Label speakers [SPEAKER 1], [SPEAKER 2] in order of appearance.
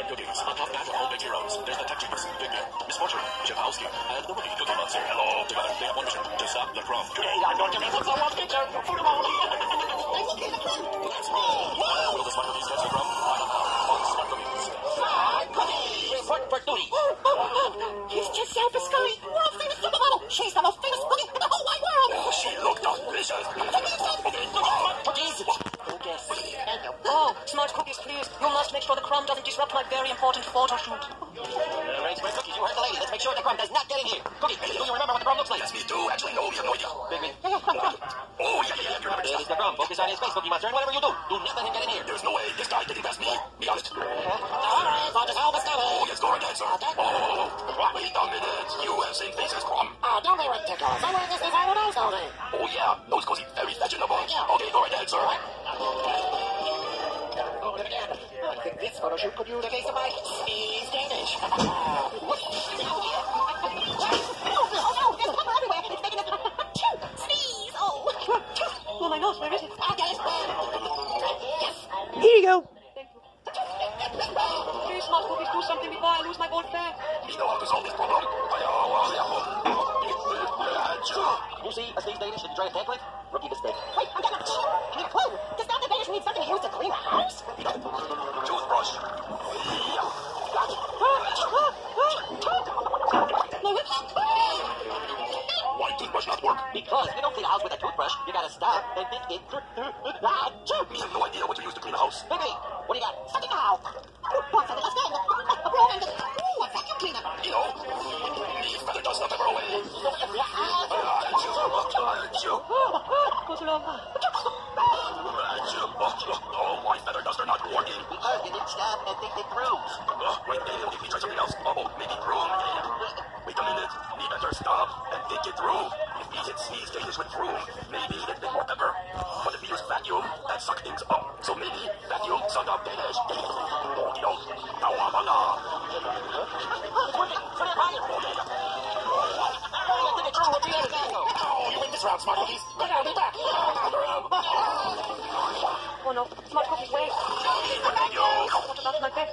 [SPEAKER 1] cookies. A tough batch of home-baked heroes. There's the tech genius, Big Bill, Misfortune, Chipowski, and the rookie Cookie Monster. Hello. Together, they have one mission: to stop the crumb. Today, I'm going to make a so-much picture. Food of all. Let's roll. Will the smart cookies catch the crumb? Find out how on Smart Cookies. Smart Cookies! Report for duty.
[SPEAKER 2] He's just Selma Scully, world famous supermodel. She's the most famous cookie in the whole wide world.
[SPEAKER 1] Oh, she looked delicious.
[SPEAKER 2] Cookies. Focus. Thank you. Oh, Smart Cookies, please. You must make sure the crumb doesn't disrupt my very important photo shoot.
[SPEAKER 3] Right, Square Cookies, you heard the lady. Let's make sure the crumb does not get in here. Cookie, do you remember what the crumb looks like?
[SPEAKER 1] Yes, me too. Actually, no, we have no idea.
[SPEAKER 3] Bigby.
[SPEAKER 1] Oh, yeah, you remember
[SPEAKER 3] There is the crumb. Focus on his face, Cookie Monster, and whatever you do, do not let him get in here.
[SPEAKER 1] There's no way this guy didn't pass me. Be honest.
[SPEAKER 2] All right, focus on the Scully.
[SPEAKER 1] Oh, yes, go ahead, sir. Wait a minute. You have same face as Crumb.
[SPEAKER 2] Oh, don't be ridiculous. I wear this designer nose all day.
[SPEAKER 1] Oh, yeah. Those cozy, very fashionable. Okay, go ahead, sir.
[SPEAKER 2] Oh, look again. I think this photo shoot could use a case of my sneeze Danish. Oh, no, there's pepper everywhere. It's making it sneeze. Oh, my nose, where is it? I got it. Yes.
[SPEAKER 4] Here you go.
[SPEAKER 2] Please, Smart Cookies, do something before I lose my gold fan.
[SPEAKER 1] We know how to solve this problem.
[SPEAKER 3] You see a sneeze Danish that you try to tank with? Rookie mistake.
[SPEAKER 2] Wait, I'm getting a clue. Does not the Danish need something to use to clean the house?
[SPEAKER 1] Toothbrush. Why toothbrush not work?
[SPEAKER 3] Because if you don't clean a house with a toothbrush, you gotta stop and think it.
[SPEAKER 1] We have no idea what to use to clean a house.
[SPEAKER 3] Bigby, what do you got?
[SPEAKER 2] Something now. What's it? Let's go. A broom and a vacuum cleaner.
[SPEAKER 1] You know, leave feather dust the pepper away.
[SPEAKER 2] Goes along.
[SPEAKER 1] Oh, my feather dusts are not working.
[SPEAKER 3] Because you didn't stop and think it through.
[SPEAKER 1] Wait, if we try something else. Oh, maybe broom. Wait a minute. We better stop and think it through. If we hit sneeze Danish with broom, maybe it'd make more pepper. But if we use vacuum, that suck things up. So maybe vacuum suck up Danish. Oh, yo. Tawamana.
[SPEAKER 3] It's working. Put it higher. Think it through. What's the other guy go?
[SPEAKER 1] Oh, you win this round, Smart Cookies. But I'll be back.
[SPEAKER 2] Oh no, Smart Cookies, wait.
[SPEAKER 1] Where did he go?
[SPEAKER 2] What about my bed?